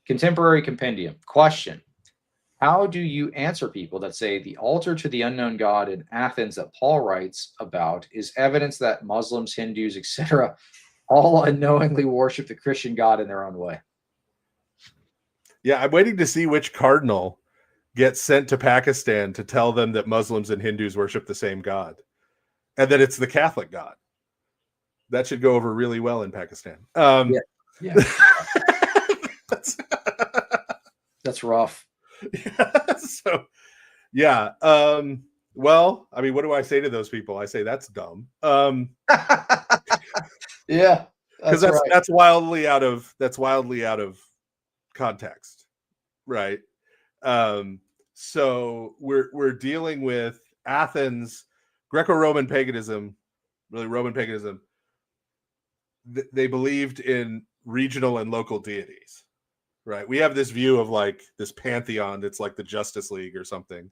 Contemporary compendium. Question. How do you answer people that say the altar to the unknown God in Athens that Paul writes about is evidence that Muslims, Hindus, etc., all unknowingly worship the Christian God in their own way? Yeah, I'm waiting to see which cardinal gets sent to Pakistan to tell them that Muslims and Hindus worship the same God and that it's the Catholic God. That should go over really well in Pakistan. Yeah. That's rough. So, yeah. Well, I mean, what do I say to those people? I say that's dumb. Yeah, because that's wildly out of context, right? So we're dealing with Athens, Greco-Roman paganism, really Roman paganism. They believed in regional and local deities, right? We have this view of like this pantheon that's like the Justice League or something,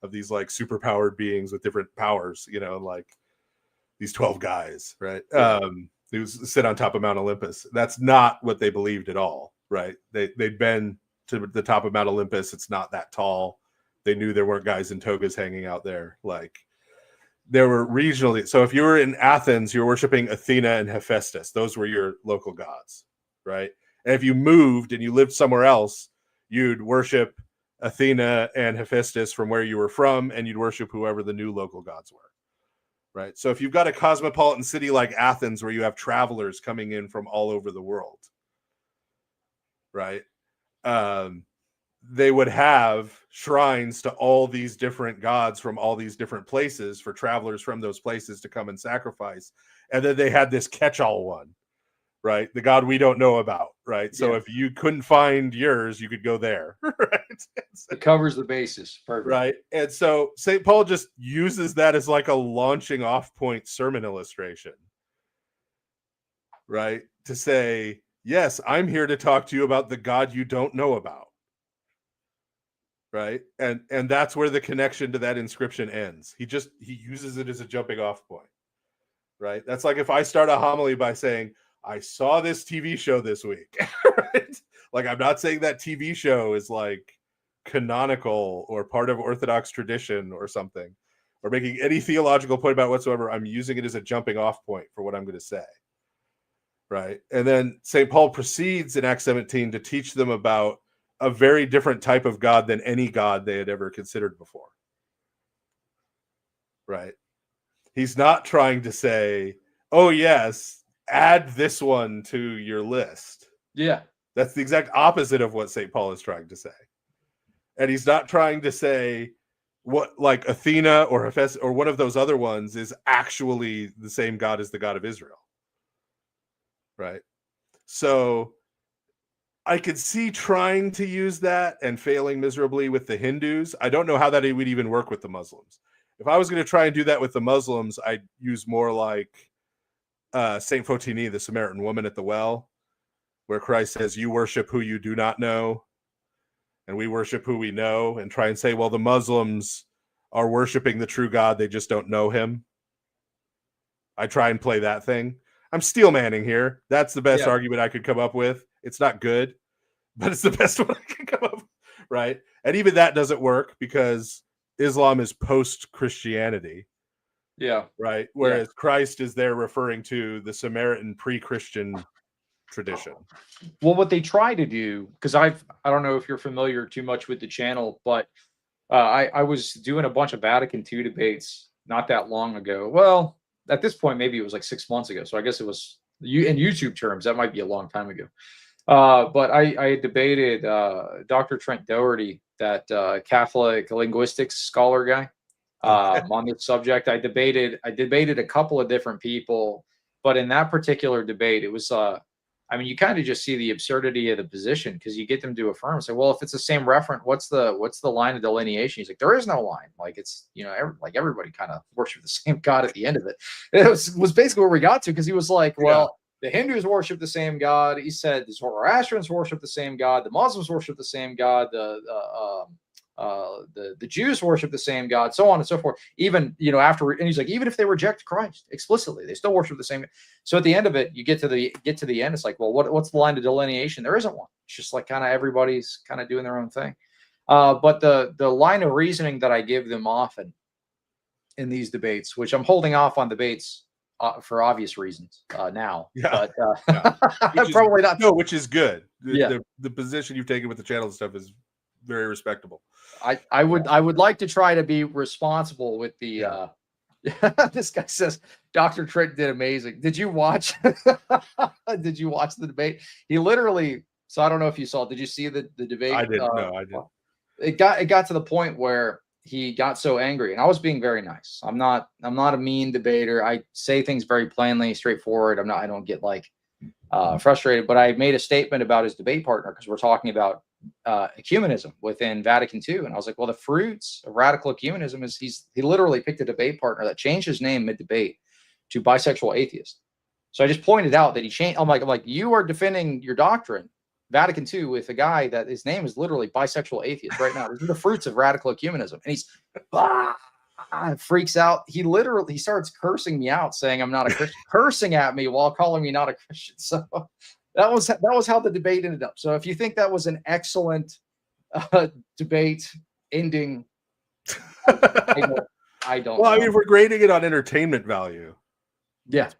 of these like superpowered beings with different powers, you know, like these 12 guys, right? Yeah. Who sit on top of Mount Olympus. That's not what they believed at all, right? They'd been to the top of Mount Olympus. It's not that tall. They knew there weren't guys in togas hanging out there. Like, there were regionally. So if you were in Athens, you're worshiping Athena and Hephaestus. Those were your local gods, right? And if you moved and you lived somewhere else, you'd worship Athena and Hephaestus from where you were from, and you'd worship whoever the new local gods were, right? So if you've got a cosmopolitan city like Athens where you have travelers coming in from all over the world, right? They would have shrines to all these different gods from all these different places for travelers from those places to come and sacrifice. And then they had this catch-all one, right? The God we don't know about, right? So if you couldn't find yours, you could go there, right? It covers the basis. Perfect. Right. And so St. Paul just uses that as like a launching off point sermon illustration, right? To say, yes, I'm here to talk to you about the God you don't know about. Right. And that's where the connection to that inscription ends. He uses it as a jumping off point. Right. That's like if I start a homily by saying, I saw this TV show this week. Right? Like, I'm not saying that TV show is like canonical or part of Orthodox tradition or something, or making any theological point about whatsoever. I'm using it as a jumping off point for what I'm going to say. Right. And then St. Paul proceeds in Acts 17 to teach them about a very different type of God than any God they had ever considered before. Right. He's not trying to say, oh, yes, add this one to your list. Yeah. That's the exact opposite of what St. Paul is trying to say. And he's not trying to say what, like Athena or Hephaestus or one of those other ones is actually the same God as the God of Israel. Right. So I could see trying to use that and failing miserably with the Hindus. I don't know how that would even work with the Muslims. If I was going to try and do that with the Muslims, I'd use more like Saint Photini, the Samaritan woman at the well, where Christ says, you worship who you do not know, and we worship who we know, and try and say, well, the Muslims are worshiping the true God. They just don't know him. I try and play that thing. I'm steel manning here. That's the best argument I could come up with. It's not good, but it's the best one I can come up with, right? And even that doesn't work because Islam is post-Christianity. Yeah. Right? Whereas Christ is there referring to the Samaritan pre-Christian tradition. Well, what they try to do, because I don't know if you're familiar too much with the channel, but I was doing a bunch of Vatican II debates not that long ago. Well, at this point, maybe it was like 6 months ago. So I guess it was, in YouTube terms, that might be a long time ago. But I debated Dr. Trent Doherty, that Catholic linguistics scholar guy, on this subject. I debated a couple of different people, but in that particular debate, it was I mean, you kind of just see the absurdity of the position, because you get them to affirm, say, well, if it's the same referent, what's the line of delineation? He's like, there is no line. Like, it's, you know, like everybody kind of worship the same God at the end of it. It was basically where we got to, because he was like, well, the Hindus worship the same God. He said the Zoroastrians worship the same God. The Muslims worship the same God. the Jews worship the same God, so on and so forth. Even, after, and he's like, even if they reject Christ explicitly, they still worship the same. So at the end of it, you get to the end. It's like, well, what's the line of delineation? There isn't one. It's just like kind of everybody's kind of doing their own thing. But the line of reasoning that I give them often in these debates, which I'm holding off on debates for obvious reasons now, but probably not. No, which is good. Yeah. The position you've taken with the channel and stuff is very respectable. I would like to try to be responsible with the this guy says Dr. Trent did amazing. Did you watch the debate? He literally, so I don't know if you saw, did you see the debate? I didn't. No, I didn't. It got to the point where he got so angry, and I was being very nice. I'm not a mean debater. I say things very plainly, straightforward. I don't get like frustrated, but I made a statement about his debate partner because we're talking about ecumenism within Vatican II, and I was like, well, the fruits of radical ecumenism is he literally picked a debate partner that changed his name mid-debate to bisexual atheist. So I just pointed out that he changed. I'm like, you are defending your doctrine, Vatican II, with a guy that his name is literally bisexual atheist right now. These are the fruits of radical ecumenism, and he's freaks out. He starts cursing me out, saying I'm not a Christian, cursing at me while calling me not a Christian. So that was how the debate ended up. So if you think that was an excellent debate ending, I don't. Well, I mean, if we're grading it on entertainment value, yeah.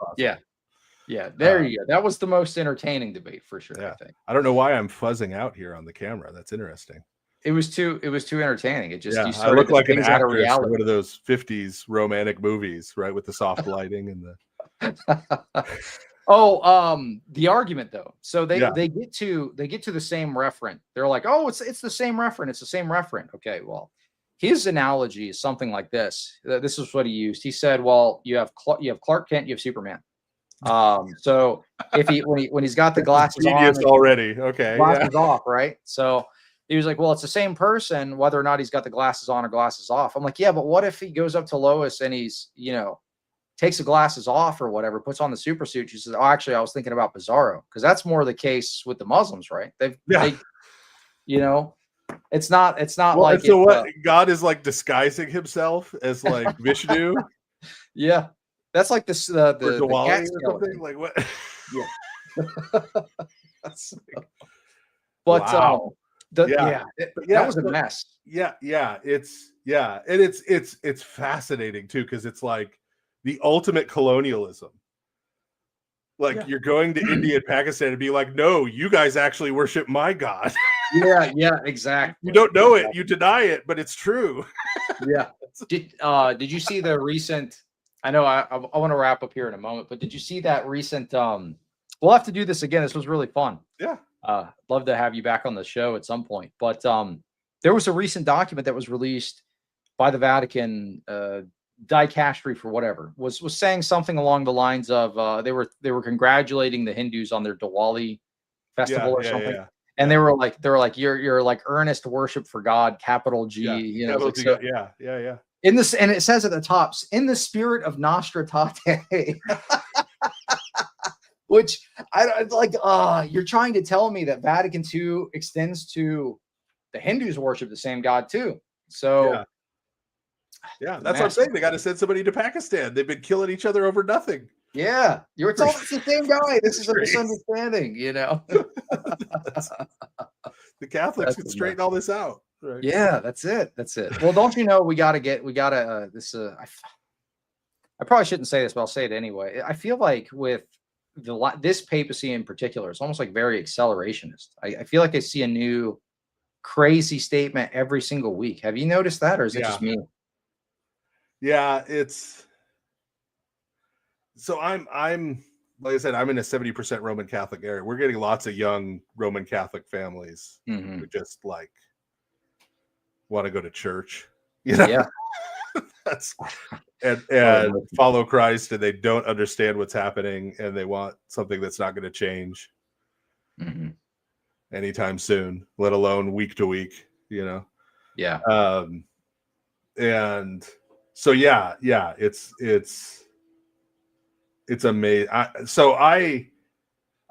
There you go. That was the most entertaining debate for sure. Yeah. I think. I don't know why I'm fuzzing out here on the camera. That's interesting. It was too entertaining. It just, I look like an actor in one of those 50s romantic movies, right, with the soft lighting and the the argument though. So they get to the same referent. They're like, oh, it's the same referent. It's the same referent. Okay, well, his analogy is something like this. This is what he used. He said, well, you have Clark Kent, you have Superman. So if when he's got the glasses on already, okay, glasses off, right? So he was like, well, it's the same person whether or not he's got the glasses on or glasses off. I'm like, yeah, but what if he goes up to Lois and he's takes the glasses off or whatever, puts on the super suit? She says, oh, actually, I was thinking about Bizarro, because that's more the case with the Muslims, right? It's not well, like so what God is like disguising himself as like Vishnu. Yeah, that's like the Diwali or something. Like what? Yeah. But wow. That was a mess. It's fascinating too, because it's like the ultimate colonialism. Like you're going to India and Pakistan and be like, no, you guys actually worship my God. Yeah, exactly. You don't know it, you deny it, but it's true. Yeah. Did you see the recent? I know I want to wrap up here in a moment, but did you see that recent? We'll have to do this again. This was really fun. Yeah. Love to have you back on the show at some point. But there was a recent document that was released by the Vatican, dicastery for whatever, was saying something along the lines of they were congratulating the Hindus on their Diwali festival or something. Yeah. And they were like you're like earnest worship for God, capital G. Yeah. In this, and it says at the top, in the spirit of nostra aetate. Which I like. You're trying to tell me that Vatican II extends to the Hindus worship the same God too. So yeah, that's what I'm saying. They got to send somebody to Pakistan. They've been killing each other over nothing. Yeah, you're telling it's the same guy. This is a misunderstanding, The Catholics can straighten all this out. Right? Yeah, that's it. Well, don't you know we gotta this. I probably shouldn't say this, but I'll say it anyway. I feel like with this papacy in particular, it's almost like very accelerationist. I feel like I see a new crazy statement every single week. Have you noticed that, or is it just me? Yeah, it's so I'm like I said, I'm in a 70% Roman Catholic area. We're getting lots of young Roman Catholic families who just like want to go to church, Yeah. That's and follow Christ, and they don't understand what's happening, and they want something that's not going to change anytime soon, let alone week to week. Yeah. And so it's amazing. I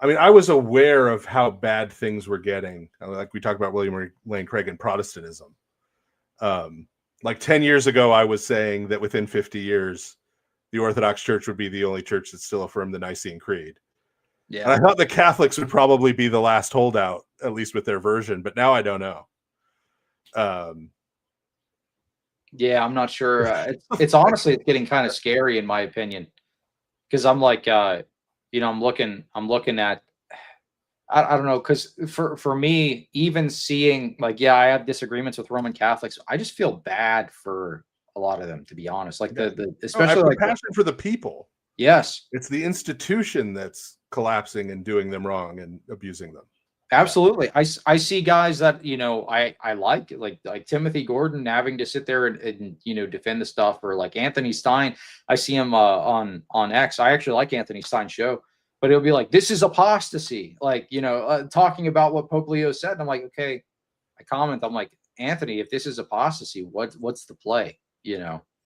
mean, I was aware of how bad things were getting. Like we talked about William Lane Craig and Protestantism. Like 10 years ago, I was saying that within 50 years, the Orthodox Church would be the only church that still affirmed the Nicene Creed. Yeah. And I thought the Catholics would probably be the last holdout, at least with their version, but now I don't know. Yeah, I'm not sure. It's honestly, it's getting kind of scary in my opinion, because I'm like, you know, I'm looking at, I don't know, because for me, even seeing like, yeah, I have disagreements with Roman Catholics. I just feel bad for a lot of them, to be honest. Like Yeah. the I especially have like compassion for the people. yes, It's the institution that's collapsing and doing them wrong and abusing them. absolutely. I see guys that, you know, I like Timothy Gordon having to sit there and you know, defend the stuff, or like Anthony Stein. I see him on X. I actually like Anthony Stein's show, but it'll be like, this is apostasy, like, you know, talking about what Pope Leo said. And I'm like, okay, I comment, I'm like, Anthony, if this is apostasy, what's the play, you know?